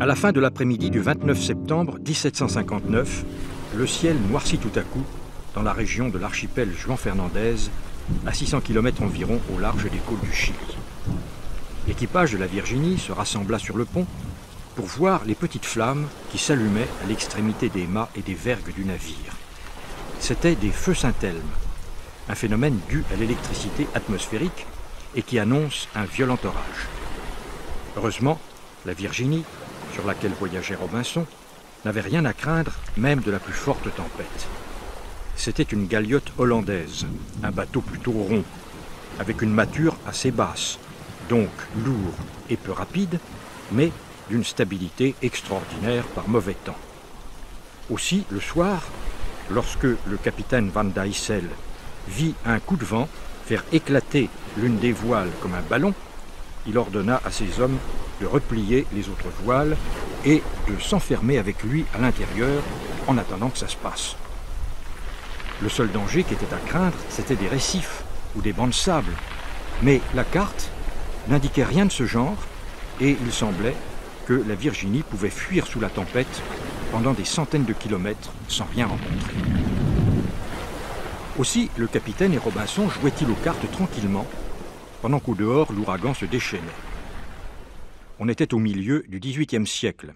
À la fin de l'après-midi du 29 septembre 1759, le ciel noircit tout à coup dans la région de l'archipel Juan Fernandez, à 600 km environ au large des côtes du Chili. L'équipage de la Virginie se rassembla sur le pont pour voir les petites flammes qui s'allumaient à l'extrémité des mâts et des vergues du navire. C'étaient des feux Saint-Elme, un phénomène dû à l'électricité atmosphérique et qui annonce un violent orage. Heureusement, la Virginie, sur laquelle voyageait Robinson, n'avait rien à craindre, même de la plus forte tempête. C'était une galiote hollandaise, un bateau plutôt rond, avec une mâture assez basse, donc lourd et peu rapide, mais d'une stabilité extraordinaire par mauvais temps. Aussi, le soir, lorsque le capitaine Van Duyssel vit un coup de vent faire éclater l'une des voiles comme un ballon, il ordonna à ses hommes de replier les autres voiles et de s'enfermer avec lui à l'intérieur en attendant que ça se passe. Le seul danger qui était à craindre, c'était des récifs ou des bancs de sable. Mais la carte n'indiquait rien de ce genre et il semblait que la Virginie pouvait fuir sous la tempête pendant des centaines de kilomètres sans rien rencontrer. Aussi, le capitaine et Robinson jouaient-ils aux cartes tranquillement pendant qu'au dehors, l'ouragan se déchaînait. On était au milieu du XVIIIe siècle,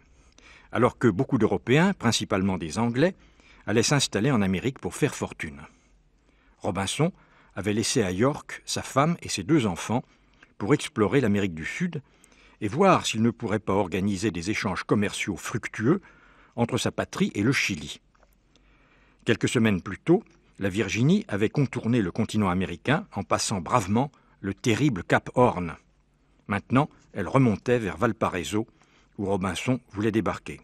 alors que beaucoup d'Européens, principalement des Anglais, allaient s'installer en Amérique pour faire fortune. Robinson avait laissé à York sa femme et ses 2 enfants pour explorer l'Amérique du Sud et voir s'il ne pourrait pas organiser des échanges commerciaux fructueux entre sa patrie et le Chili. Quelques semaines plus tôt, la Virginie avait contourné le continent américain en passant bravement le terrible Cap Horn. Maintenant, elle remontait vers Valparaiso, où Robinson voulait débarquer.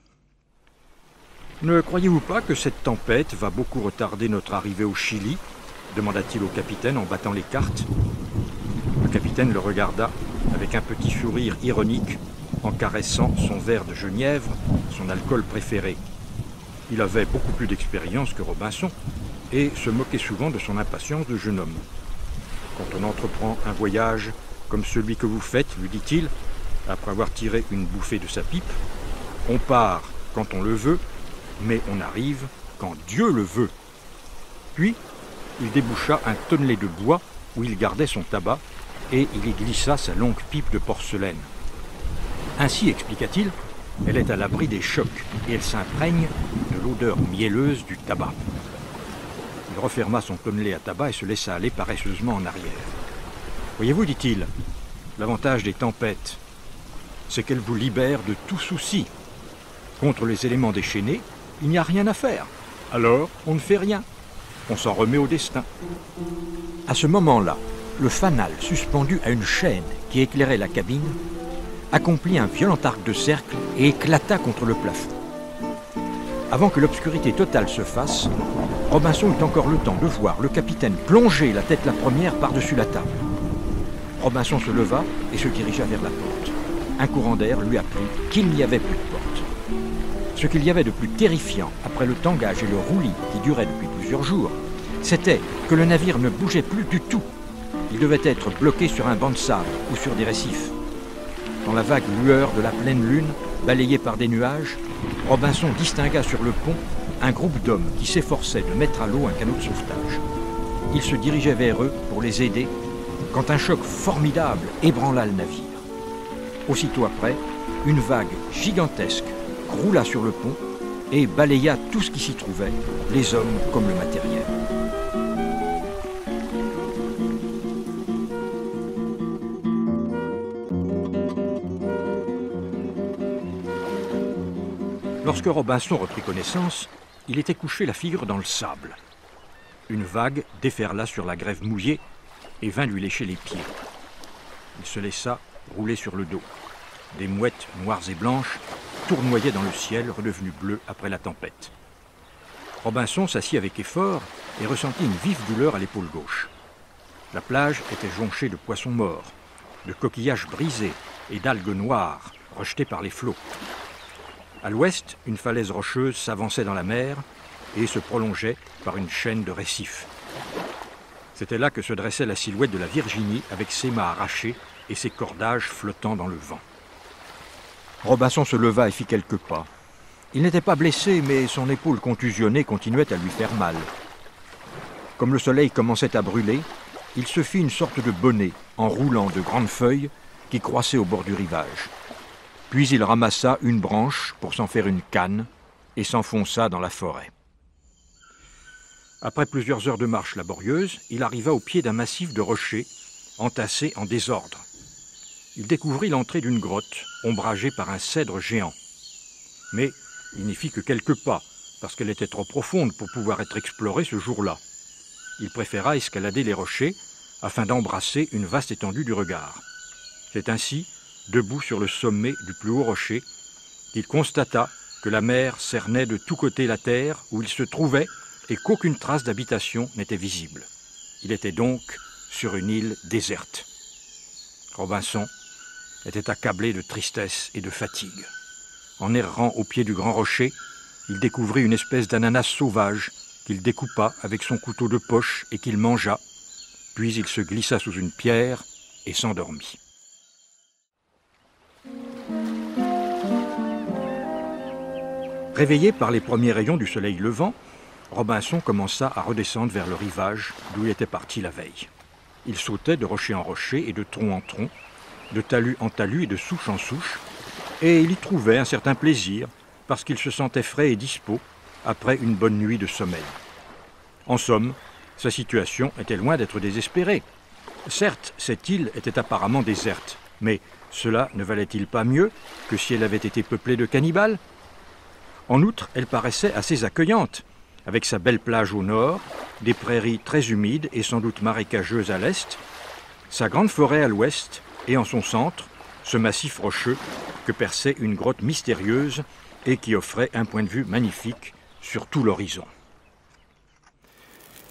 « Ne croyez-vous pas que cette tempête va beaucoup retarder notre arrivée au Chili ?» demanda-t-il au capitaine en battant les cartes. Le capitaine le regarda avec un petit sourire ironique en caressant son verre de genièvre, son alcool préféré. Il avait beaucoup plus d'expérience que Robinson et se moquait souvent de son impatience de jeune homme. « Quand on entreprend un voyage comme celui que vous faites, lui dit-il, après avoir tiré une bouffée de sa pipe, on part quand on le veut, mais on arrive quand Dieu le veut. » Puis, il déboucha un tonnelet de bois où il gardait son tabac et il y glissa sa longue pipe de porcelaine. Ainsi, expliqua-t-il, elle est à l'abri des chocs et elle s'imprègne de l'odeur mielleuse du tabac. Il referma son tonnelet à tabac et se laissa aller paresseusement en arrière. « Voyez-vous, dit-il, l'avantage des tempêtes, c'est qu'elles vous libèrent de tout souci. Contre les éléments déchaînés, il n'y a rien à faire. Alors, on ne fait rien. On s'en remet au destin. » À ce moment-là, le fanal suspendu à une chaîne qui éclairait la cabine accomplit un violent arc de cercle et éclata contre le plafond. Avant que l'obscurité totale se fasse, Robinson eut encore le temps de voir le capitaine plonger la tête la première par-dessus la table. Robinson se leva et se dirigea vers la porte. Un courant d'air lui apprit qu'il n'y avait plus de porte. Ce qu'il y avait de plus terrifiant après le tangage et le roulis qui duraient depuis plusieurs jours, c'était que le navire ne bougeait plus du tout. Il devait être bloqué sur un banc de sable ou sur des récifs. Dans la vague lueur de la pleine lune, balayée par des nuages, Robinson distingua sur le pont un groupe d'hommes qui s'efforçaient de mettre à l'eau un canot de sauvetage. Il se dirigeait vers eux pour les aider quand un choc formidable ébranla le navire. Aussitôt après, une vague gigantesque roula sur le pont et balaya tout ce qui s'y trouvait, les hommes comme le matériel. Lorsque Robinson reprit connaissance, il était couché la figure dans le sable. Une vague déferla sur la grève mouillée et vint lui lécher les pieds. Il se laissa rouler sur le dos. Des mouettes noires et blanches tournoyaient dans le ciel redevenu bleu après la tempête. Robinson s'assit avec effort et ressentit une vive douleur à l'épaule gauche. La plage était jonchée de poissons morts, de coquillages brisés et d'algues noires rejetées par les flots. À l'ouest, une falaise rocheuse s'avançait dans la mer et se prolongeait par une chaîne de récifs. C'était là que se dressait la silhouette de la Virginie avec ses mâts arrachés et ses cordages flottant dans le vent. Robinson se leva et fit quelques pas. Il n'était pas blessé, mais son épaule contusionnée continuait à lui faire mal. Comme le soleil commençait à brûler, il se fit une sorte de bonnet en roulant de grandes feuilles qui croissaient au bord du rivage. Puis il ramassa une branche pour s'en faire une canne et s'enfonça dans la forêt. Après plusieurs heures de marche laborieuse, il arriva au pied d'un massif de rochers entassés en désordre. Il découvrit l'entrée d'une grotte ombragée par un cèdre géant. Mais il n'y fit que quelques pas, parce qu'elle était trop profonde pour pouvoir être explorée ce jour-là. Il préféra escalader les rochers afin d'embrasser une vaste étendue du regard. C'est ainsi, debout sur le sommet du plus haut rocher, qu'il constata que la mer cernait de tous côtés la terre où il se trouvait et qu'aucune trace d'habitation n'était visible. Il était donc sur une île déserte. Robinson était accablé de tristesse et de fatigue. En errant au pied du grand rocher, il découvrit une espèce d'ananas sauvage qu'il découpa avec son couteau de poche et qu'il mangea, puis il se glissa sous une pierre et s'endormit. Réveillé par les premiers rayons du soleil levant, Robinson commença à redescendre vers le rivage d'où il était parti la veille. Il sautait de rocher en rocher et de tronc en tronc, de talus en talus et de souche en souche, et il y trouvait un certain plaisir parce qu'il se sentait frais et dispos après une bonne nuit de sommeil. En somme, sa situation était loin d'être désespérée. Certes, cette île était apparemment déserte, mais cela ne valait-il pas mieux que si elle avait été peuplée de cannibales ? En outre, elle paraissait assez accueillante, avec sa belle plage au nord, des prairies très humides et sans doute marécageuses à l'est, sa grande forêt à l'ouest, et en son centre, ce massif rocheux que perçait une grotte mystérieuse et qui offrait un point de vue magnifique sur tout l'horizon.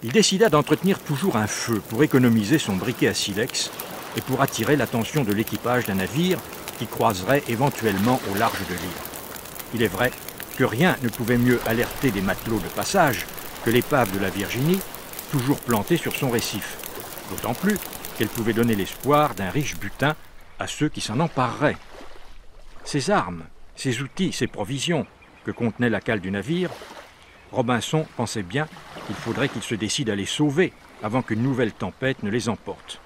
Il décida d'entretenir toujours un feu pour économiser son briquet à silex et pour attirer l'attention de l'équipage d'un navire qui croiserait éventuellement au large de l'île. Il est vrai que rien ne pouvait mieux alerter des matelots de passage que l'épave de la Virginie, toujours plantée sur son récif, d'autant plus qu'elle pouvait donner l'espoir d'un riche butin à ceux qui s'en empareraient. Ses armes, ses outils, ses provisions que contenait la cale du navire, Robinson pensait bien qu'il faudrait qu'il se décide à les sauver avant qu'une nouvelle tempête ne les emporte.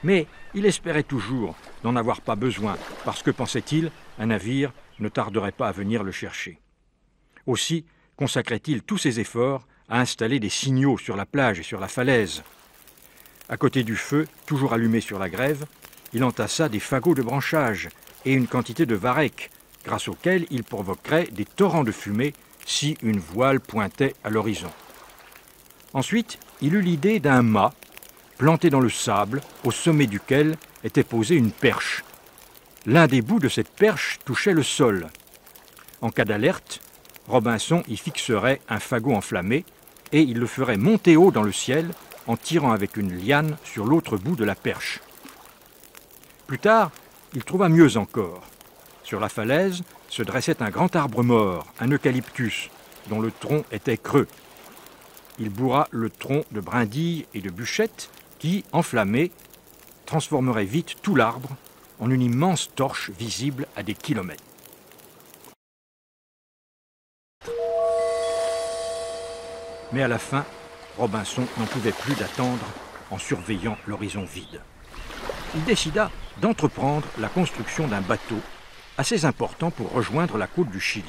Mais il espérait toujours n'en avoir pas besoin parce que, pensait-il, un navire ne tarderait pas à venir le chercher. Aussi consacrait-il tous ses efforts à installer des signaux sur la plage et sur la falaise. À côté du feu, toujours allumé sur la grève, il entassa des fagots de branchage et une quantité de varech, grâce auxquels il provoquerait des torrents de fumée si une voile pointait à l'horizon. Ensuite, il eut l'idée d'un mât planté dans le sable, au sommet duquel était posée une perche. L'un des bouts de cette perche touchait le sol. En cas d'alerte, Robinson y fixerait un fagot enflammé et il le ferait monter haut dans le ciel en tirant avec une liane sur l'autre bout de la perche. Plus tard, il trouva mieux encore. Sur la falaise se dressait un grand arbre mort, un eucalyptus, dont le tronc était creux. Il bourra le tronc de brindilles et de bûchettes qui, enflammées, transformeraient vite tout l'arbre en une immense torche visible à des kilomètres. Mais à la fin, Robinson n'en pouvait plus d'attendre en surveillant l'horizon vide. Il décida d'entreprendre la construction d'un bateau assez important pour rejoindre la côte du Chili.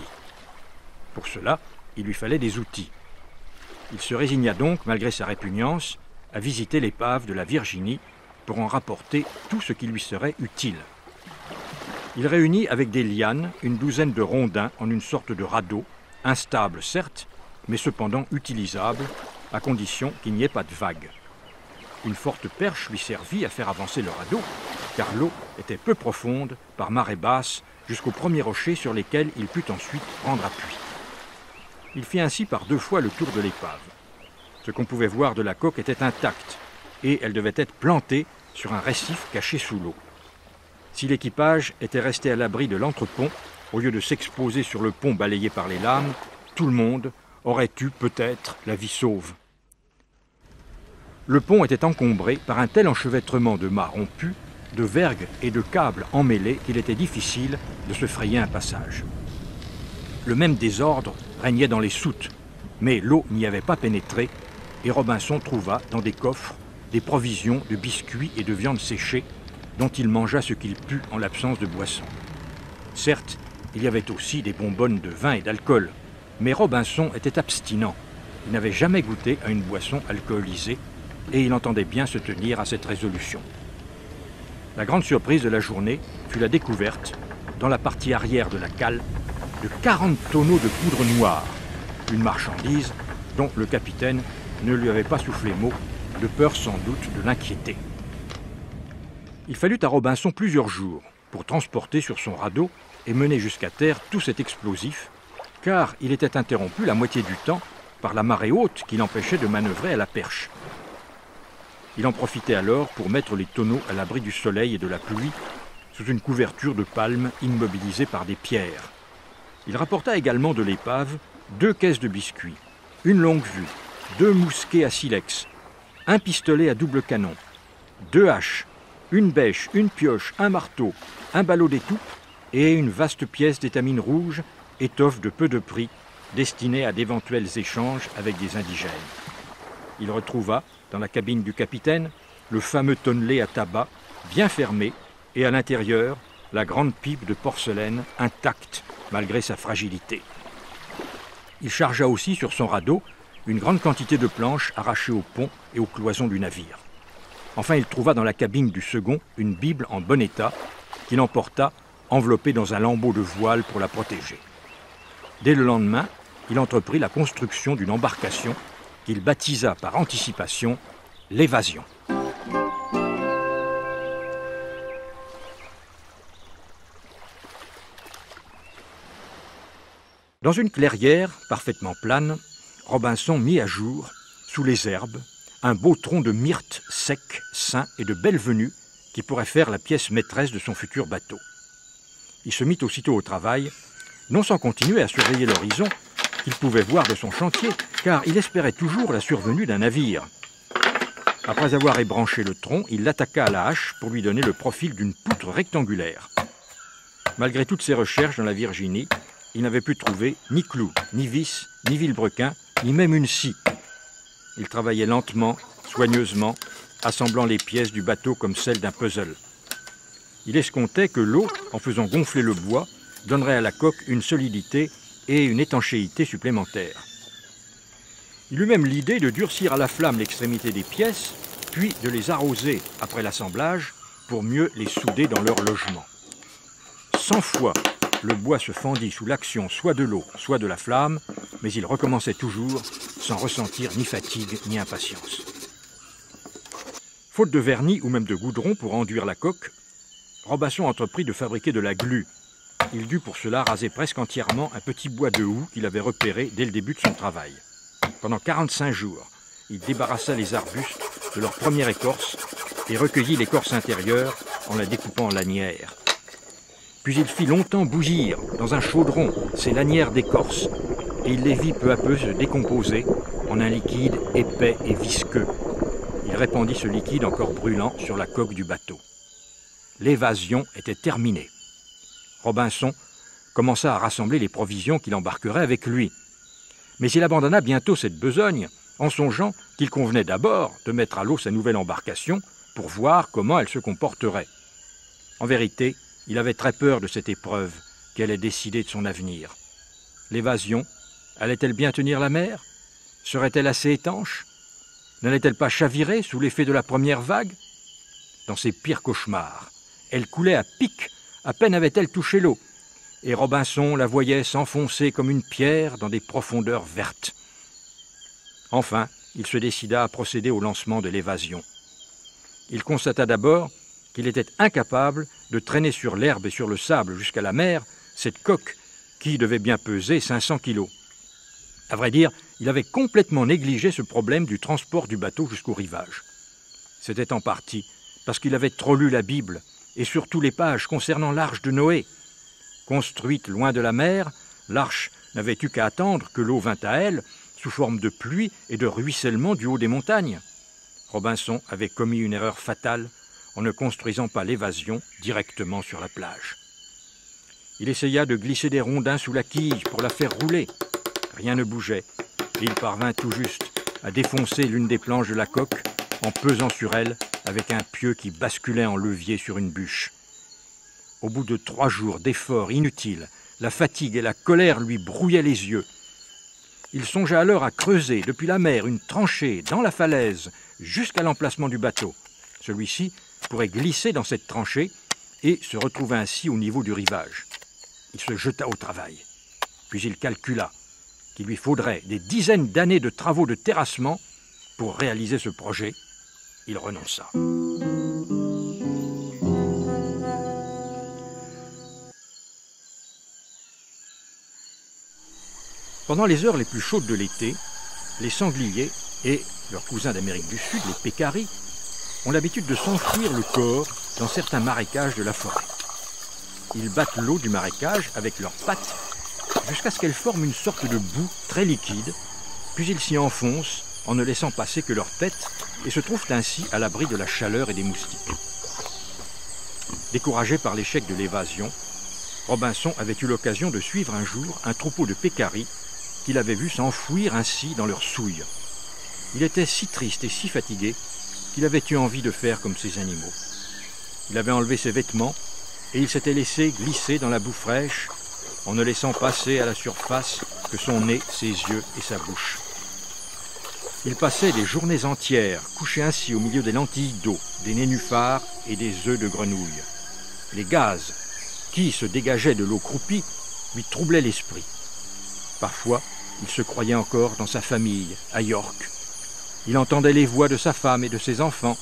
Pour cela, il lui fallait des outils. Il se résigna donc, malgré sa répugnance, à visiter l'épave de la Virginie pour en rapporter tout ce qui lui serait utile. Il réunit avec des lianes une douzaine de rondins en une sorte de radeau, instable certes, mais cependant utilisable, à condition qu'il n'y ait pas de vagues. Une forte perche lui servit à faire avancer le radeau, car l'eau était peu profonde, par marée basse, jusqu'aux premiers rochers sur lesquels il put ensuite prendre appui. Il fit ainsi par 2 fois le tour de l'épave. Ce qu'on pouvait voir de la coque était intact, et elle devait être plantée sur un récif caché sous l'eau. Si l'équipage était resté à l'abri de l'entrepont, au lieu de s'exposer sur le pont balayé par les lames, tout le monde aurait eu peut-être la vie sauve. Le pont était encombré par un tel enchevêtrement de mâts rompus, de vergues et de câbles emmêlés qu'il était difficile de se frayer un passage. Le même désordre régnait dans les soutes, mais l'eau n'y avait pas pénétré et Robinson trouva dans des coffres des provisions de biscuits et de viande séchée dont il mangea ce qu'il put en l'absence de boisson. Certes, il y avait aussi des bonbonnes de vin et d'alcool, mais Robinson était abstinent. Il n'avait jamais goûté à une boisson alcoolisée et il entendait bien se tenir à cette résolution. La grande surprise de la journée fut la découverte, dans la partie arrière de la cale, de 40 tonneaux de poudre noire, une marchandise dont le capitaine ne lui avait pas soufflé mot, de peur sans doute de l'inquiéter. Il fallut à Robinson plusieurs jours pour transporter sur son radeau et mener jusqu'à terre tout cet explosif, car il était interrompu la moitié du temps par la marée haute qui l'empêchait de manœuvrer à la perche. Il en profitait alors pour mettre les tonneaux à l'abri du soleil et de la pluie, sous une couverture de palmes immobilisée par des pierres. Il rapporta également de l'épave 2 caisses de biscuits, une longue vue, 2 mousquets à silex, un pistolet à double canon, 2 haches, une bêche, une pioche, un marteau, un ballot d'étoupe et une vaste pièce d'étamine rouge, étoffe de peu de prix, destinée à d'éventuels échanges avec des indigènes. Il retrouva, dans la cabine du capitaine, le fameux tonnelet à tabac, bien fermé, et à l'intérieur, la grande pipe de porcelaine intacte malgré sa fragilité. Il chargea aussi sur son radeau une grande quantité de planches arrachées au pont et aux cloisons du navire. Enfin, il trouva dans la cabine du second une Bible en bon état qu'il emporta enveloppée dans un lambeau de voile pour la protéger. Dès le lendemain, il entreprit la construction d'une embarcation qu'il baptisa par anticipation l'Évasion. Dans une clairière parfaitement plane, Robinson mit à jour, sous les herbes, un beau tronc de myrte sec, sain et de belle venue qui pourrait faire la pièce maîtresse de son futur bateau. Il se mit aussitôt au travail, non sans continuer à surveiller l'horizon qu'il pouvait voir de son chantier, car il espérait toujours la survenue d'un navire. Après avoir ébranché le tronc, il l'attaqua à la hache pour lui donner le profil d'une poutre rectangulaire. Malgré toutes ses recherches dans la Virginie, il n'avait pu trouver ni clous, ni vis, ni vilebrequin, ni même une scie. Il travaillait lentement, soigneusement, assemblant les pièces du bateau comme celles d'un puzzle. Il escomptait que l'eau, en faisant gonfler le bois, donnerait à la coque une solidité et une étanchéité supplémentaires. Il eut même l'idée de durcir à la flamme l'extrémité des pièces, puis de les arroser après l'assemblage pour mieux les souder dans leur logement. 100 fois, le bois se fendit sous l'action soit de l'eau, soit de la flamme, mais il recommençait toujours sans ressentir ni fatigue ni impatience. Faute de vernis ou même de goudron pour enduire la coque, Robinson entreprit de fabriquer de la glu. Il dut pour cela raser presque entièrement un petit bois de houx qu'il avait repéré dès le début de son travail. Pendant 45 jours, il débarrassa les arbustes de leur première écorce et recueillit l'écorce intérieure en la découpant en lanières. Puis il fit longtemps bouillir dans un chaudron ces lanières d'écorce et il les vit peu à peu se décomposer en un liquide épais et visqueux. Il répandit ce liquide encore brûlant sur la coque du bateau. L'évasion était terminée. Robinson commença à rassembler les provisions qu'il embarquerait avec lui. Mais il abandonna bientôt cette besogne en songeant qu'il convenait d'abord de mettre à l'eau sa nouvelle embarcation pour voir comment elle se comporterait. En vérité, il avait très peur de cette épreuve qui allait décider de son avenir. L'évasion, allait-elle bien tenir la mer? Serait-elle assez étanche? N'allait-elle pas chavirer sous l'effet de la première vague? Dans ses pires cauchemars, elle coulait à pic, à peine avait-elle touché l'eau, et Robinson la voyait s'enfoncer comme une pierre dans des profondeurs vertes. Enfin, il se décida à procéder au lancement de l'évasion. Il constata d'abord qu'il était incapable de traîner sur l'herbe et sur le sable jusqu'à la mer cette coque qui devait bien peser 500 kilos. À vrai dire, il avait complètement négligé ce problème du transport du bateau jusqu'au rivage. C'était en partie parce qu'il avait trop lu la Bible et surtout les pages concernant l'arche de Noé. Construite loin de la mer, l'arche n'avait eu qu'à attendre que l'eau vînt à elle sous forme de pluie et de ruissellement du haut des montagnes. Robinson avait commis une erreur fatale en ne construisant pas l'évasion directement sur la plage. Il essaya de glisser des rondins sous la quille pour la faire rouler. Rien ne bougeait, et il parvint tout juste à défoncer l'une des planches de la coque en pesant sur elle avec un pieu qui basculait en levier sur une bûche. Au bout de 3 jours d'efforts inutiles, la fatigue et la colère lui brouillaient les yeux. Il songea alors à creuser depuis la mer une tranchée dans la falaise jusqu'à l'emplacement du bateau. Celui-ci pourrait glisser dans cette tranchée et se retrouver ainsi au niveau du rivage. Il se jeta au travail. Puis il calcula qu'il lui faudrait des dizaines d'années de travaux de terrassement pour réaliser ce projet. Il renonça. Pendant les heures les plus chaudes de l'été, les sangliers et leurs cousins d'Amérique du Sud, les pécaris, ont l'habitude de s'enfouir le corps dans certains marécages de la forêt. Ils battent l'eau du marécage avec leurs pattes jusqu'à ce qu'elle forme une sorte de boue très liquide, puis ils s'y enfoncent en ne laissant passer que leur tête et se trouvent ainsi à l'abri de la chaleur et des moustiques. Découragé par l'échec de l'évasion, Robinson avait eu l'occasion de suivre un jour un troupeau de pécaris qu'il avait vu s'enfouir ainsi dans leur souille. Il était si triste et si fatigué qu'il avait eu envie de faire comme ces animaux. Il avait enlevé ses vêtements et il s'était laissé glisser dans la boue fraîche en ne laissant passer à la surface que son nez, ses yeux et sa bouche. Il passait des journées entières couché ainsi au milieu des lentilles d'eau, des nénuphars et des œufs de grenouille. Les gaz qui se dégageaient de l'eau croupie lui troublaient l'esprit. Parfois, il se croyait encore dans sa famille, à York. Il entendait les voix de sa femme et de ses enfants.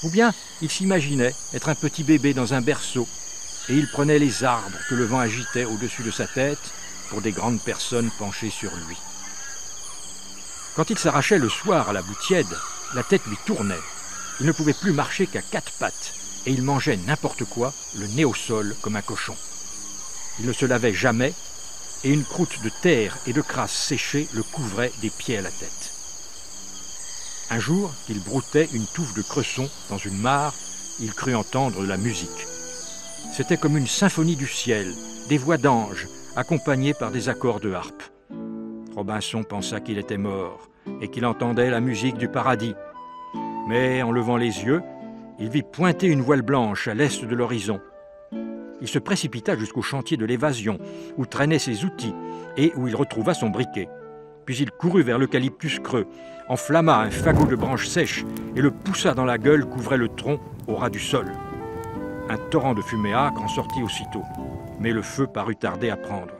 Ou bien, il s'imaginait être un petit bébé dans un berceau, et il prenait les arbres que le vent agitait au-dessus de sa tête pour des grandes personnes penchées sur lui. Quand il s'arrachait le soir à la boue tiède, la tête lui tournait. Il ne pouvait plus marcher qu'à 4 pattes, et il mangeait n'importe quoi, le nez au sol comme un cochon. Il ne se lavait jamais, et une croûte de terre et de crasse séchée le couvrait des pieds à la tête. Un jour, qu'il broutait une touffe de cresson dans une mare, il crut entendre de la musique. C'était comme une symphonie du ciel, des voix d'anges, accompagnées par des accords de harpe. Robinson pensa qu'il était mort et qu'il entendait la musique du paradis. Mais en levant les yeux, il vit pointer une voile blanche à l'est de l'horizon. Il se précipita jusqu'au chantier de l'évasion, où traînaient ses outils et où il retrouva son briquet. Puis il courut vers l'eucalyptus creux, enflamma un fagot de branches sèches et le poussa dans la gueule qu'ouvrait le tronc au ras du sol. Un torrent de fumée âcre en sortit aussitôt, mais le feu parut tarder à prendre.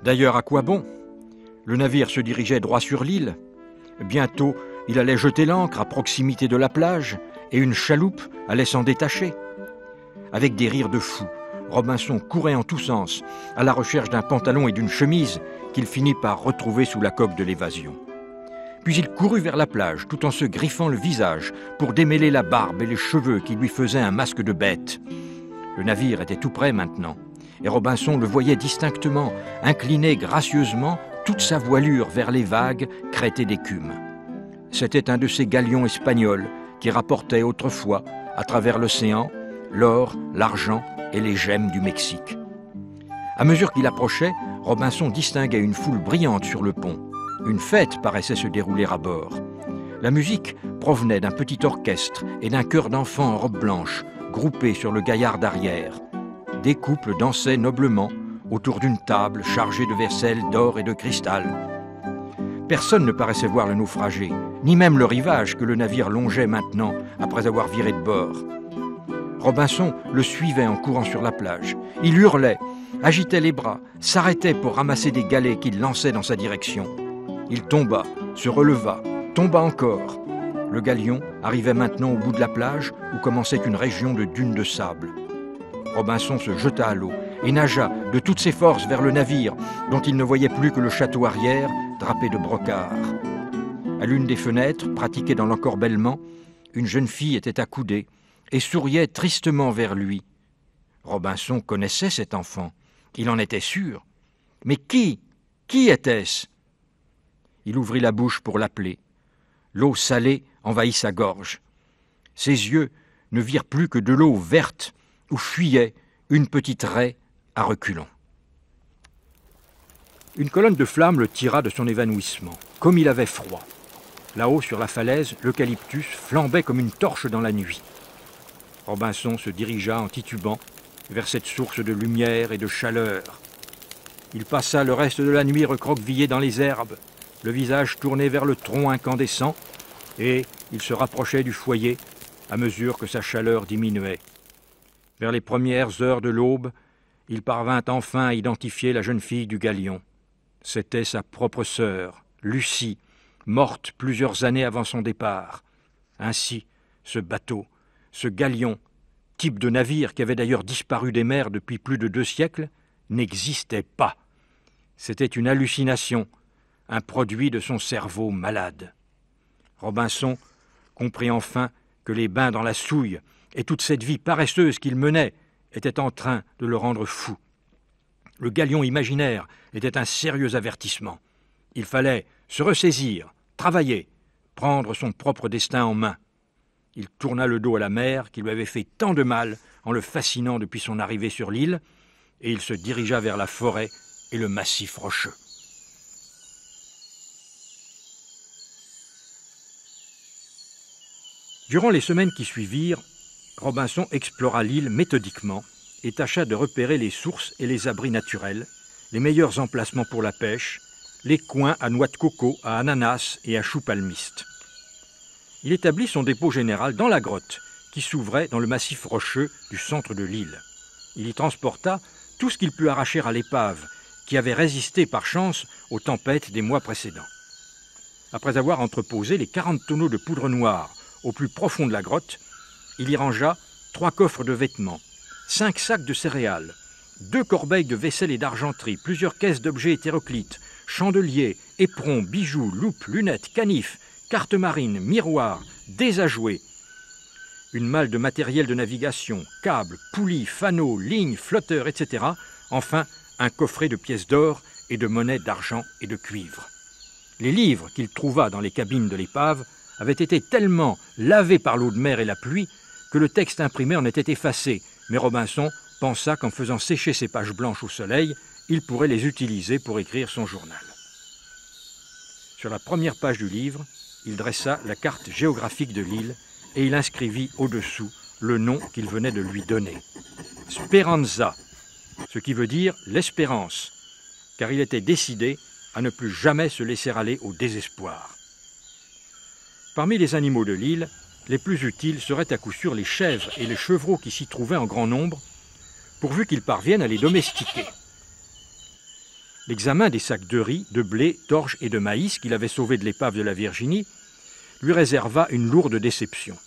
D'ailleurs, à quoi bon ? Le navire se dirigeait droit sur l'île. Bientôt, il allait jeter l'ancre à proximité de la plage et une chaloupe allait s'en détacher. Avec des rires de fou, Robinson courait en tous sens à la recherche d'un pantalon et d'une chemise qu'il finit par retrouver sous la coque de l'évasion. Puis il courut vers la plage tout en se griffant le visage pour démêler la barbe et les cheveux qui lui faisaient un masque de bête. Le navire était tout près maintenant et Robinson le voyait distinctement, incliner gracieusement toute sa voilure vers les vagues crêtées d'écume. C'était un de ces galions espagnols qui rapportaient autrefois, à travers l'océan, l'or, l'argent et les gemmes du Mexique. À mesure qu'il approchait, Robinson distinguait une foule brillante sur le pont. Une fête paraissait se dérouler à bord. La musique provenait d'un petit orchestre et d'un chœur d'enfants en robe blanche, groupés sur le gaillard d'arrière. Des couples dansaient noblement autour d'une table chargée de vaisselle d'or et de cristal. Personne ne paraissait voir le naufragé, ni même le rivage que le navire longeait maintenant après avoir viré de bord. Robinson le suivait en courant sur la plage. Il hurlait, agitait les bras, s'arrêtait pour ramasser des galets qu'il lançait dans sa direction. Il tomba, se releva, tomba encore. Le galion arrivait maintenant au bout de la plage où commençait une région de dunes de sable. Robinson se jeta à l'eau et nagea de toutes ses forces vers le navire dont il ne voyait plus que le château arrière drapé de brocart. À l'une des fenêtres, pratiquée dans l'encorbellement, une jeune fille était accoudée et souriait tristement vers lui. Robinson connaissait cet enfant, il en était sûr. Mais qui était-ce ? Il ouvrit la bouche pour l'appeler. L'eau salée envahit sa gorge. Ses yeux ne virent plus que de l'eau verte où fuyait une petite raie à reculons. Une colonne de flammes le tira de son évanouissement. Comme il avait froid. Là-haut, sur la falaise, l'eucalyptus flambait comme une torche dans la nuit. Robinson se dirigea en titubant vers cette source de lumière et de chaleur. Il passa le reste de la nuit recroquevillé dans les herbes, le visage tourné vers le tronc incandescent, et il se rapprochait du foyer à mesure que sa chaleur diminuait. Vers les premières heures de l'aube, il parvint enfin à identifier la jeune fille du galion. C'était sa propre sœur, Lucie, morte plusieurs années avant son départ. Ainsi, ce bateau, ce galion, type de navire qui avait d'ailleurs disparu des mers depuis plus de 2 siècles, n'existait pas. C'était une hallucination, un produit de son cerveau malade. Robinson comprit enfin que les bains dans la souille et toute cette vie paresseuse qu'il menait étaient en train de le rendre fou. Le galion imaginaire était un sérieux avertissement. Il fallait se ressaisir, travailler, prendre son propre destin en main. Il tourna le dos à la mer qui lui avait fait tant de mal en le fascinant depuis son arrivée sur l'île, et il se dirigea vers la forêt et le massif rocheux. Durant les semaines qui suivirent, Robinson explora l'île méthodiquement et tâcha de repérer les sources et les abris naturels, les meilleurs emplacements pour la pêche, les coins à noix de coco, à ananas et à choux palmistes. Il établit son dépôt général dans la grotte qui s'ouvrait dans le massif rocheux du centre de l'île. Il y transporta tout ce qu'il put arracher à l'épave qui avait résisté par chance aux tempêtes des mois précédents. Après avoir entreposé les 40 tonneaux de poudre noire au plus profond de la grotte, il y rangea 3 coffres de vêtements, 5 sacs de céréales, 2 corbeilles de vaisselle et d'argenterie, plusieurs caisses d'objets hétéroclites, chandeliers, éperons, bijoux, loupes, lunettes, canifs, cartes marines, miroirs, dés à jouer, une malle de matériel de navigation, câbles, poulies, fanaux, lignes, flotteurs, etc. Enfin, un coffret de pièces d'or et de monnaies d'argent et de cuivre. Les livres qu'il trouva dans les cabines de l'épave avaient été tellement lavés par l'eau de mer et la pluie que le texte imprimé en était effacé, mais Robinson pensa qu'en faisant sécher ces pages blanches au soleil, il pourrait les utiliser pour écrire son journal. Sur la première page du livre, il dressa la carte géographique de l'île et il inscrivit au-dessous le nom qu'il venait de lui donner. Speranza, ce qui veut dire l'espérance, car il était décidé à ne plus jamais se laisser aller au désespoir. Parmi les animaux de l'île, les plus utiles seraient à coup sûr les chèvres et les chevreaux qui s'y trouvaient en grand nombre, pourvu qu'ils parviennent à les domestiquer. L'examen des sacs de riz, de blé, d'orge et de maïs qu'il avait sauvés de l'épave de la Virginie lui réserva une lourde déception.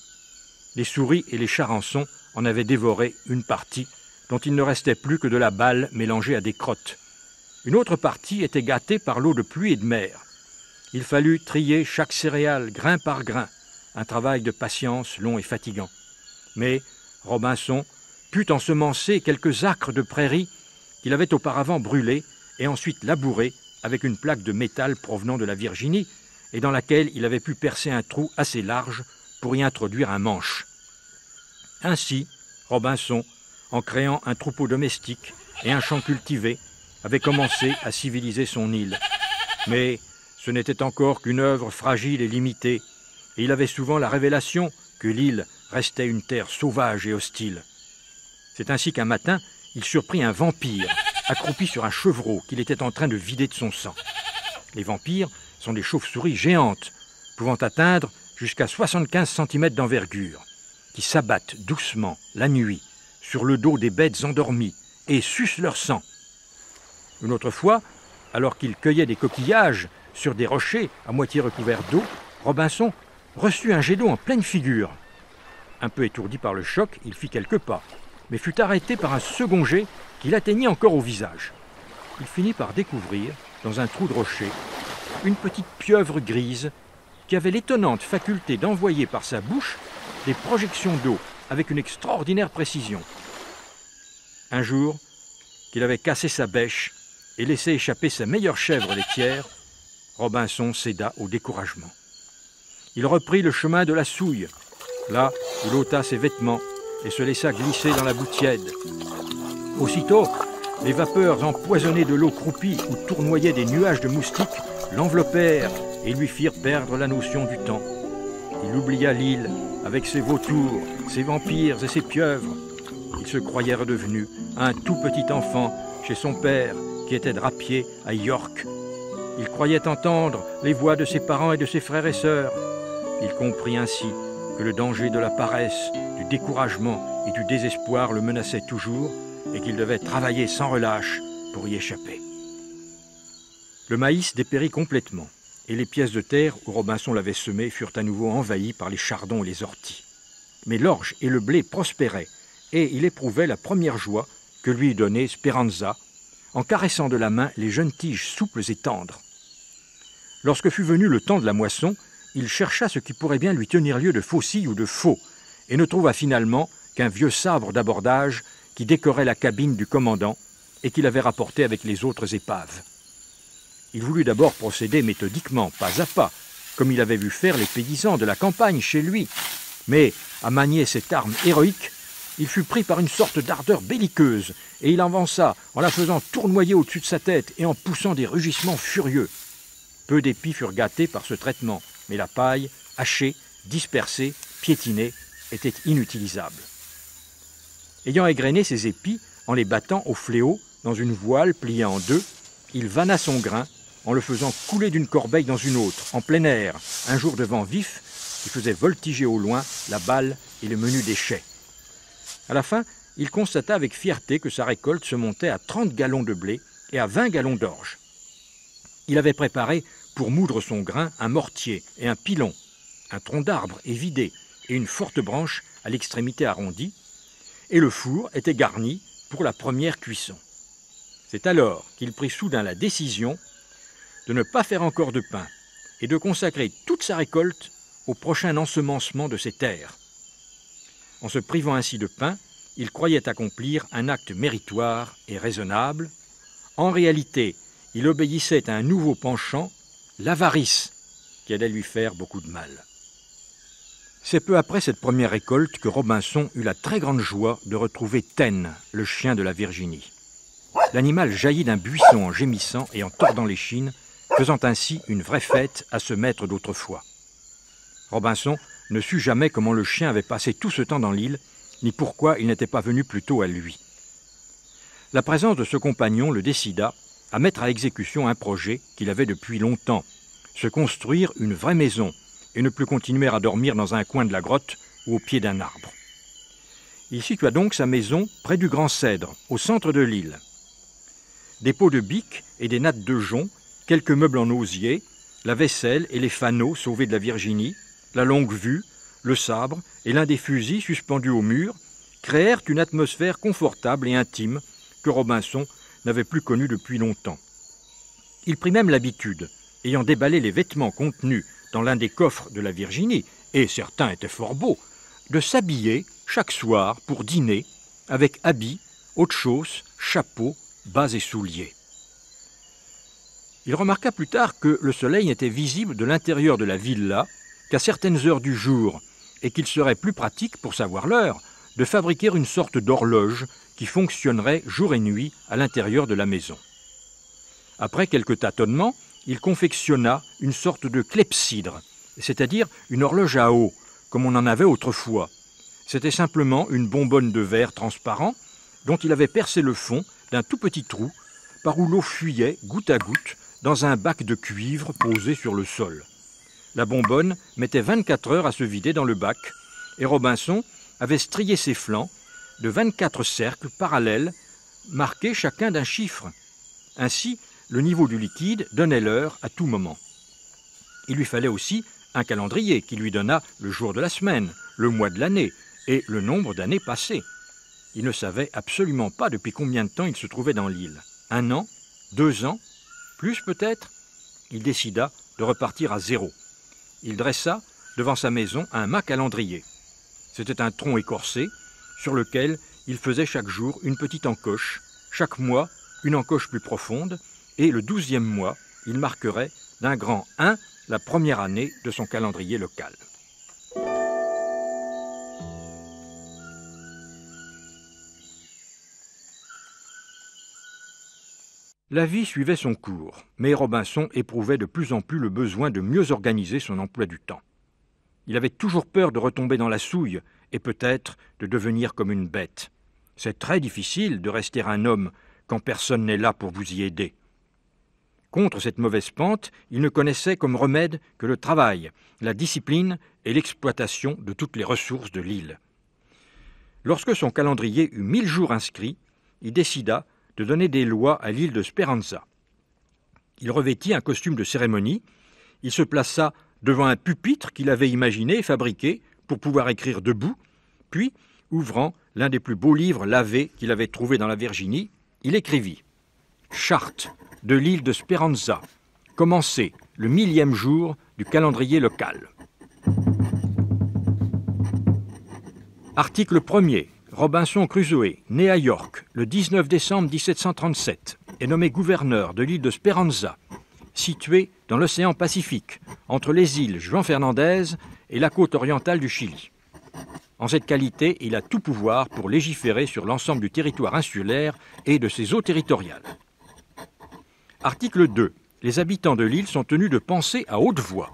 Les souris et les charançons en avaient dévoré une partie dont il ne restait plus que de la balle mélangée à des crottes. Une autre partie était gâtée par l'eau de pluie et de mer. Il fallut trier chaque céréale grain par grain, un travail de patience long et fatigant. Mais Robinson put ensemencer quelques acres de prairies qu'il avait auparavant brûlées et ensuite labourées avec une plaque de métal provenant de la Virginie et dans laquelle il avait pu percer un trou assez large pour y introduire un manche. Ainsi, Robinson, en créant un troupeau domestique et un champ cultivé, avait commencé à civiliser son île. Mais ce n'était encore qu'une œuvre fragile et limitée, et il avait souvent la révélation que l'île restait une terre sauvage et hostile. C'est ainsi qu'un matin, il surprit un vampire, accroupi sur un chevreau qu'il était en train de vider de son sang. Les vampires sont des chauves-souris géantes, pouvant atteindre jusqu'à 75 cm d'envergure, qui s'abattent doucement, la nuit, sur le dos des bêtes endormies et sucent leur sang. Une autre fois, alors qu'il cueillait des coquillages sur des rochers à moitié recouverts d'eau, Robinson reçut un jet d'eau en pleine figure. Un peu étourdi par le choc, il fit quelques pas, mais fut arrêté par un second jet qui l'atteignit encore au visage. Il finit par découvrir, dans un trou de rocher, une petite pieuvre grise qui avait l'étonnante faculté d'envoyer par sa bouche des projections d'eau avec une extraordinaire précision. Un jour, qu'il avait cassé sa bêche et laissé échapper sa meilleure chèvre laitière, Robinson céda au découragement. Il reprit le chemin de la Souille, Là, il ôta ses vêtements et se laissa glisser dans la boue tiède. Aussitôt, les vapeurs empoisonnées de l'eau croupie où tournoyaient des nuages de moustiques l'enveloppèrent et lui firent perdre la notion du temps. Il oublia l'île avec ses vautours, ses vampires et ses pieuvres. Il se croyait redevenu un tout petit enfant chez son père qui était drapier à York. Il croyait entendre les voix de ses parents et de ses frères et sœurs. Il comprit ainsi que le danger de la paresse, du découragement et du désespoir le menaçait toujours et qu'il devait travailler sans relâche pour y échapper. Le maïs dépérit complètement et les pièces de terre où Robinson l'avait semé furent à nouveau envahies par les chardons et les orties. Mais l'orge et le blé prospéraient et il éprouvait la première joie que lui donnait Speranza en caressant de la main les jeunes tiges souples et tendres. Lorsque fut venu le temps de la moisson, il chercha ce qui pourrait bien lui tenir lieu de faucille ou de faux, et ne trouva finalement qu'un vieux sabre d'abordage qui décorait la cabine du commandant et qu'il avait rapporté avec les autres épaves. Il voulut d'abord procéder méthodiquement, pas à pas, comme il avait vu faire les paysans de la campagne chez lui, mais à manier cette arme héroïque, il fut pris par une sorte d'ardeur belliqueuse, et il avança en la faisant tournoyer au-dessus de sa tête et en poussant des rugissements furieux. Peu d'épis furent gâtés par ce traitement, mais la paille, hachée, dispersée, piétinée, était inutilisable. Ayant égrené ses épis, en les battant au fléau dans une voile pliée en deux, il vanna son grain en le faisant couler d'une corbeille dans une autre, en plein air, un jour de vent vif qui faisait voltiger au loin la balle et le menu des chais. À la fin, il constata avec fierté que sa récolte se montait à 30 gallons de blé et à 20 gallons d'orge. Il avait préparé pour moudre son grain un mortier et un pilon, un tronc d'arbre évidé et une forte branche à l'extrémité arrondie, et le four était garni pour la première cuisson. C'est alors qu'il prit soudain la décision de ne pas faire encore de pain et de consacrer toute sa récolte au prochain ensemencement de ses terres. En se privant ainsi de pain, il croyait accomplir un acte méritoire et raisonnable. En réalité, il obéissait à un nouveau penchant, l'avarice, qui allait lui faire beaucoup de mal. C'est peu après cette première récolte que Robinson eut la très grande joie de retrouver Taine, le chien de la Virginie. L'animal jaillit d'un buisson en gémissant et en tordant l'échine, faisant ainsi une vraie fête à ce maître d'autrefois. Robinson ne sut jamais comment le chien avait passé tout ce temps dans l'île, ni pourquoi il n'était pas venu plus tôt à lui. La présence de ce compagnon le décida à mettre à exécution un projet qu'il avait depuis longtemps, se construire une vraie maison et ne plus continuer à dormir dans un coin de la grotte ou au pied d'un arbre. Il situa donc sa maison près du Grand Cèdre, au centre de l'île. Des pots de bique et des nattes de jonc, quelques meubles en osier, la vaisselle et les fanaux sauvés de la Virginie, la longue vue, le sabre et l'un des fusils suspendus au mur créèrent une atmosphère confortable et intime que Robinson n'avait plus connue depuis longtemps. Il prit même l'habitude, ayant déballé les vêtements contenus dans l'un des coffres de la Virginie, et certains étaient fort beaux, de s'habiller chaque soir pour dîner avec habits, haute chausse, chapeau, bas et souliers. Il remarqua plus tard que le soleil n'était visible de l'intérieur de la villa qu'à certaines heures du jour, et qu'il serait plus pratique, pour savoir l'heure, de fabriquer une sorte d'horloge qui fonctionnerait jour et nuit à l'intérieur de la maison. Après quelques tâtonnements, il confectionna une sorte de clepsydre, c'est-à-dire une horloge à eau, comme on en avait autrefois. C'était simplement une bonbonne de verre transparent dont il avait percé le fond d'un tout petit trou par où l'eau fuyait goutte à goutte dans un bac de cuivre posé sur le sol. La bonbonne mettait 24 heures à se vider dans le bac, et Robinson avait strié ses flancs de 24 cercles parallèles, marqués chacun d'un chiffre. Ainsi, le niveau du liquide donnait l'heure à tout moment. Il lui fallait aussi un calendrier qui lui donnât le jour de la semaine, le mois de l'année et le nombre d'années passées. Il ne savait absolument pas depuis combien de temps il se trouvait dans l'île. 1 an, 2 ans, plus peut-être. Il décida de repartir à zéro. Il dressa devant sa maison un mât calendrier. C'était un tronc écorcé sur lequel il faisait chaque jour une petite encoche, chaque mois une encoche plus profonde, et le 12e mois, il marquerait d'un grand 1 la première année de son calendrier local. La vie suivait son cours, mais Robinson éprouvait de plus en plus le besoin de mieux organiser son emploi du temps. Il avait toujours peur de retomber dans la souille et peut-être de devenir comme une bête. C'est très difficile de rester un homme quand personne n'est là pour vous y aider. Contre cette mauvaise pente, il ne connaissait comme remède que le travail, la discipline et l'exploitation de toutes les ressources de l'île. Lorsque son calendrier eut 1000 jours inscrits, il décida de donner des lois à l'île de Speranza. Il revêtit un costume de cérémonie, il se plaça devant un pupitre qu'il avait imaginé et fabriqué pour pouvoir écrire debout, puis, ouvrant l'un des plus beaux livres lavés qu'il avait trouvé dans la Virginie, il écrivit « Charte de l'île de Speranza, commencé le 1000e jour du calendrier local. » Article 1er. Robinson Crusoe, né à York le 19 décembre 1737, est nommé gouverneur de l'île de Speranza, située dans l'océan Pacifique, entre les îles Juan Fernandez et la côte orientale du Chili. En cette qualité, il a tout pouvoir pour légiférer sur l'ensemble du territoire insulaire et de ses eaux territoriales. Article 2. Les habitants de l'île sont tenus de penser à haute voix.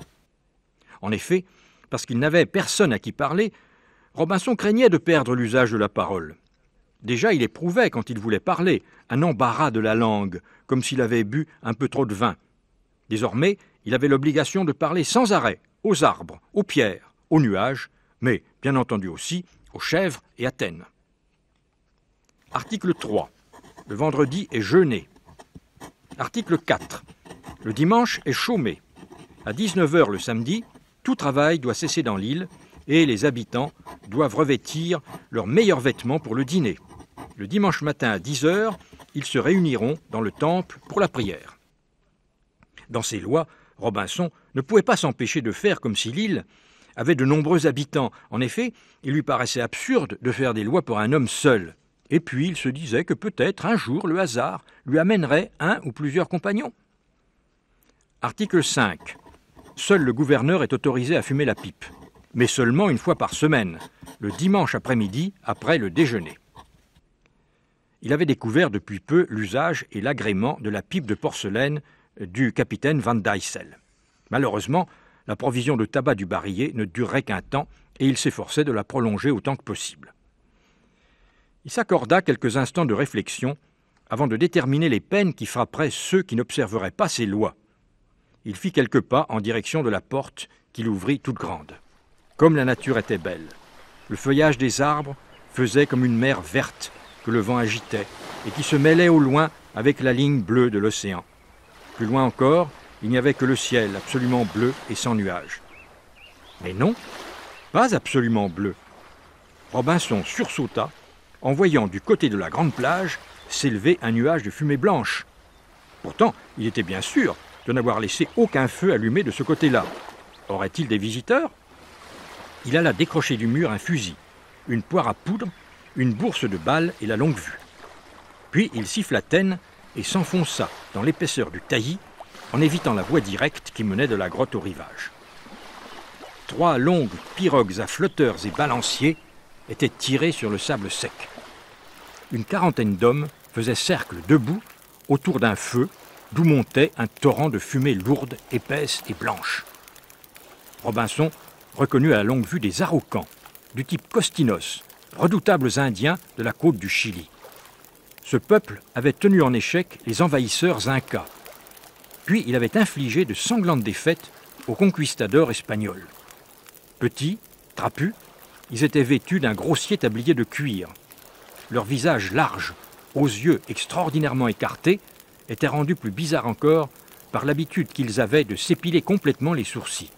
En effet, parce qu'ils n'avaient personne à qui parler, Robinson craignait de perdre l'usage de la parole. Déjà, il éprouvait, quand il voulait parler, un embarras de la langue, comme s'il avait bu un peu trop de vin. Désormais, il avait l'obligation de parler sans arrêt aux arbres, aux pierres, aux nuages, mais bien entendu aussi aux chèvres et Athènes. Article 3. Le vendredi est jeûné. Article 4. Le dimanche est chômé. À 19h le samedi, tout travail doit cesser dans l'île et les habitants doivent revêtir leurs meilleurs vêtements pour le dîner. Le dimanche matin à 10h, ils se réuniront dans le temple pour la prière. Dans ces lois, Robinson ne pouvait pas s'empêcher de faire comme si l'île avait de nombreux habitants. En effet, il lui paraissait absurde de faire des lois pour un homme seul. Et puis il se disait que peut-être un jour le hasard lui amènerait un ou plusieurs compagnons. Article 5. Seul le gouverneur est autorisé à fumer la pipe, mais seulement une fois par semaine, le dimanche après-midi après le déjeuner. Il avait découvert depuis peu l'usage et l'agrément de la pipe de porcelaine du capitaine Van Dysel. Malheureusement, la provision de tabac du barillet ne durerait qu'un temps et il s'efforçait de la prolonger autant que possible. Il s'accorda quelques instants de réflexion avant de déterminer les peines qui frapperaient ceux qui n'observeraient pas ces lois. Il fit quelques pas en direction de la porte qu'il ouvrit toute grande. Comme la nature était belle, le feuillage des arbres faisait comme une mer verte que le vent agitait et qui se mêlait au loin avec la ligne bleue de l'océan. Plus loin encore, il n'y avait que le ciel absolument bleu et sans nuages. Mais non, pas absolument bleu. Robinson sursauta en voyant du côté de la grande plage s'élever un nuage de fumée blanche. Pourtant, il était bien sûr de n'avoir laissé aucun feu allumé de ce côté-là. Aurait-il des visiteurs ? Il alla décrocher du mur un fusil, une poire à poudre, une bourse de balles et la longue-vue. Puis il siffla Taine et s'enfonça dans l'épaisseur du taillis en évitant la voie directe qui menait de la grotte au rivage. 3 longues pirogues à flotteurs et balanciers étaient tirées sur le sable sec. Une quarantaine d'hommes faisaient cercle debout autour d'un feu d'où montait un torrent de fumée lourde, épaisse et blanche. Robinson reconnut à la longue vue des Araucans, du type Costinos, redoutables Indiens de la côte du Chili. Ce peuple avait tenu en échec les envahisseurs Incas. Puis il avait infligé de sanglantes défaites aux conquistadors espagnols. Petits, trapus, ils étaient vêtus d'un grossier tablier de cuir. Leur visage large, aux yeux extraordinairement écartés, était rendu plus bizarre encore par l'habitude qu'ils avaient de s'épiler complètement les sourcils.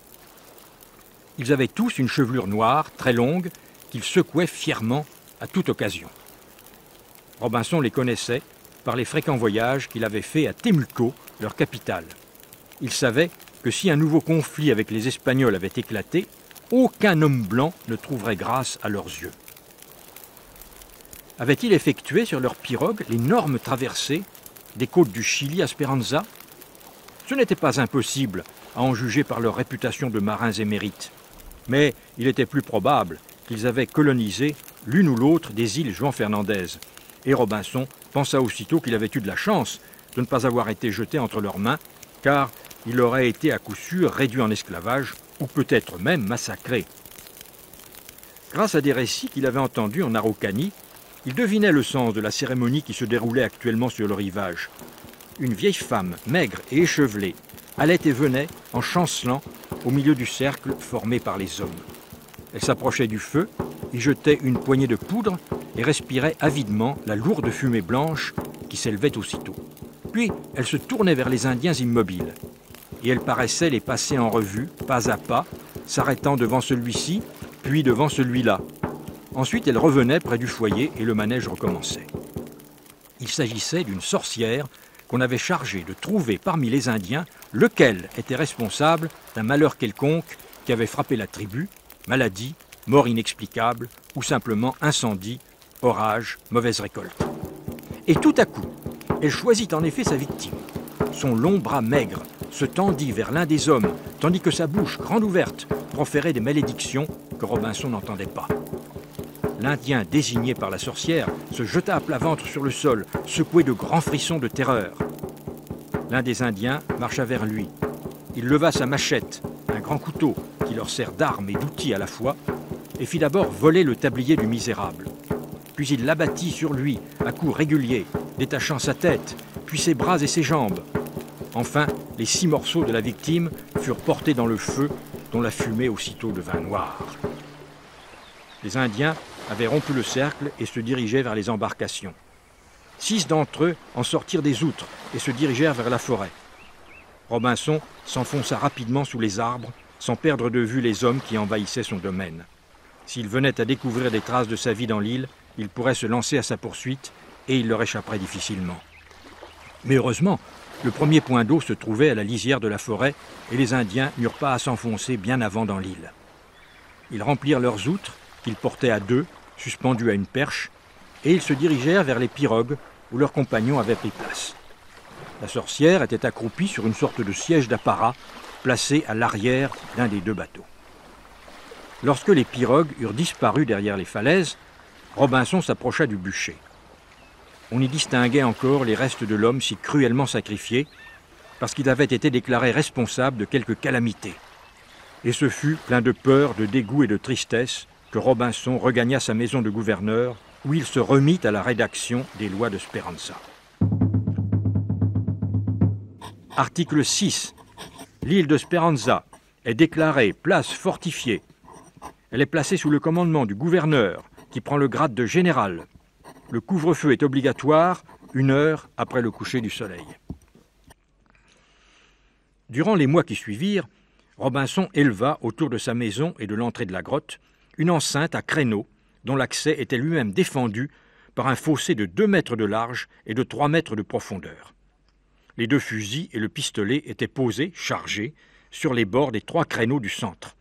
Ils avaient tous une chevelure noire, très longue, qu'ils secouaient fièrement à toute occasion. Robinson les connaissait par les fréquents voyages qu'il avait faits à Temuco, leur capitale. Il savait que si un nouveau conflit avec les Espagnols avait éclaté, aucun homme blanc ne trouverait grâce à leurs yeux. Avait-il effectué sur leur pirogue l'énorme traversée des côtes du Chili à Speranza ? Ce n'était pas impossible, à en juger par leur réputation de marins émérites. Mais il était plus probable qu'ils avaient colonisé l'une ou l'autre des îles Juan Fernandez. Et Robinson pensa aussitôt qu'il avait eu de la chance, de ne pas avoir été jeté entre leurs mains, car il aurait été à coup sûr réduit en esclavage, ou peut-être même massacré. Grâce à des récits qu'il avait entendus en Araucanie, il devinait le sens de la cérémonie qui se déroulait actuellement sur le rivage. Une vieille femme, maigre et échevelée, allait et venait en chancelant au milieu du cercle formé par les hommes. Elle s'approchait du feu, y jetait une poignée de poudre et respirait avidement la lourde fumée blanche qui s'élevait aussitôt. Puis elle se tournait vers les Indiens immobiles, et elle paraissait les passer en revue, pas à pas, s'arrêtant devant celui-ci, puis devant celui-là. Ensuite, elle revenait près du foyer et le manège recommençait. Il s'agissait d'une sorcière qu'on avait chargée de trouver parmi les Indiens lequel était responsable d'un malheur quelconque qui avait frappé la tribu, maladie, mort inexplicable ou simplement incendie, orage, mauvaise récolte. Et tout à coup, elle choisit en effet sa victime. Son long bras maigre se tendit vers l'un des hommes, tandis que sa bouche, grande ouverte, proférait des malédictions que Robinson n'entendait pas. L'Indien désigné par la sorcière se jeta à plat ventre sur le sol, secoué de grands frissons de terreur. L'un des Indiens marcha vers lui. Il leva sa machette, un grand couteau qui leur sert d'arme et d'outil à la fois, et fit d'abord voler le tablier du misérable. Puis il l'abattit sur lui à coups réguliers, détachant sa tête, puis ses bras et ses jambes. Enfin, les 6 morceaux de la victime furent portés dans le feu, dont la fumée aussitôt devint noire. Les Indiens avaient rompu le cercle et se dirigeaient vers les embarcations. 6 d'entre eux en sortirent des outres et se dirigèrent vers la forêt. Robinson s'enfonça rapidement sous les arbres, sans perdre de vue les hommes qui envahissaient son domaine. S'il venait à découvrir des traces de sa vie dans l'île, il pourrait se lancer à sa poursuite et il leur échapperait difficilement. Mais heureusement, le premier point d'eau se trouvait à la lisière de la forêt et les Indiens n'eurent pas à s'enfoncer bien avant dans l'île. Ils remplirent leurs outres, qu'ils portaient à 2, suspendues à une perche, et ils se dirigèrent vers les pirogues où leurs compagnons avaient pris place. La sorcière était accroupie sur une sorte de siège d'apparat placé à l'arrière d'un des 2 bateaux. Lorsque les pirogues eurent disparu derrière les falaises, Robinson s'approcha du bûcher. On y distinguait encore les restes de l'homme si cruellement sacrifié, parce qu'il avait été déclaré responsable de quelque calamité. Et ce fut plein de peur, de dégoût et de tristesse que Robinson regagna sa maison de gouverneur, où il se remit à la rédaction des lois de Speranza. Article 6. L'île de Speranza est déclarée place fortifiée. Elle est placée sous le commandement du gouverneur, qui prend le grade de général. Le couvre-feu est obligatoire 1 heure après le coucher du soleil. Durant les mois qui suivirent, Robinson éleva autour de sa maison et de l'entrée de la grotte une enceinte à créneaux dont l'accès était lui-même défendu par un fossé de 2 mètres de large et de 3 mètres de profondeur. Les 2 fusils et le pistolet étaient posés, chargés, sur les bords des 3 créneaux du centre.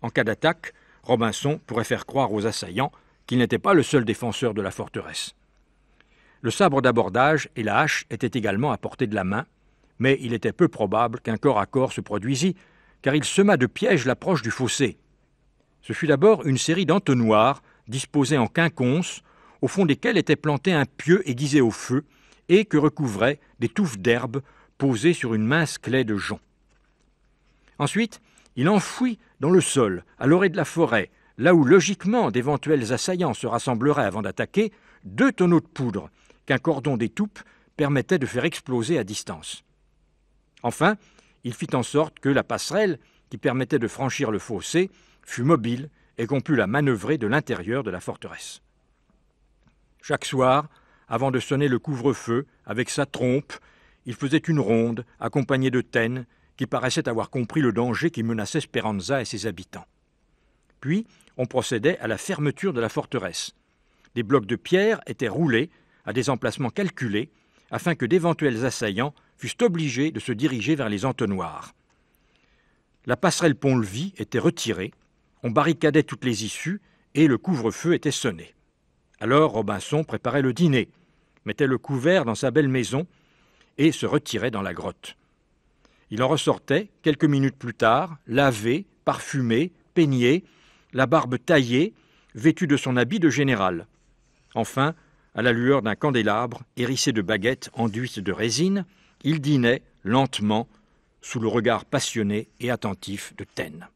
En cas d'attaque, Robinson pourrait faire croire aux assaillants qu'il n'était pas le seul défenseur de la forteresse. Le sabre d'abordage et la hache étaient également à portée de la main, mais il était peu probable qu'un corps à corps se produisît, car il sema de pièges l'approche du fossé. Ce fut d'abord une série d'entonnoirs disposés en quinconces, au fond desquels était planté un pieu aiguisé au feu et que recouvraient des touffes d'herbe posées sur une mince claie de jonc. Ensuite, il enfouit dans le sol, à l'orée de la forêt, là où logiquement d'éventuels assaillants se rassembleraient avant d'attaquer, 2 tonneaux de poudre qu'un cordon d'étoupe permettait de faire exploser à distance. Enfin, il fit en sorte que la passerelle, qui permettait de franchir le fossé, fut mobile et qu'on put la manœuvrer de l'intérieur de la forteresse. Chaque soir, avant de sonner le couvre-feu, avec sa trompe, il faisait une ronde accompagnée de Taine, qui paraissait avoir compris le danger qui menaçait Speranza et ses habitants. Puis, on procédait à la fermeture de la forteresse. Des blocs de pierre étaient roulés à des emplacements calculés afin que d'éventuels assaillants fussent obligés de se diriger vers les entonnoirs. La passerelle pont-levis était retirée, on barricadait toutes les issues et le couvre-feu était sonné. Alors Robinson préparait le dîner, mettait le couvert dans sa belle maison et se retirait dans la grotte. Il en ressortait quelques minutes plus tard, lavé, parfumé, peigné, la barbe taillée, vêtu de son habit de général. Enfin, à la lueur d'un candélabre hérissé de baguettes enduites de résine, il dînait lentement sous le regard passionné et attentif de Taine.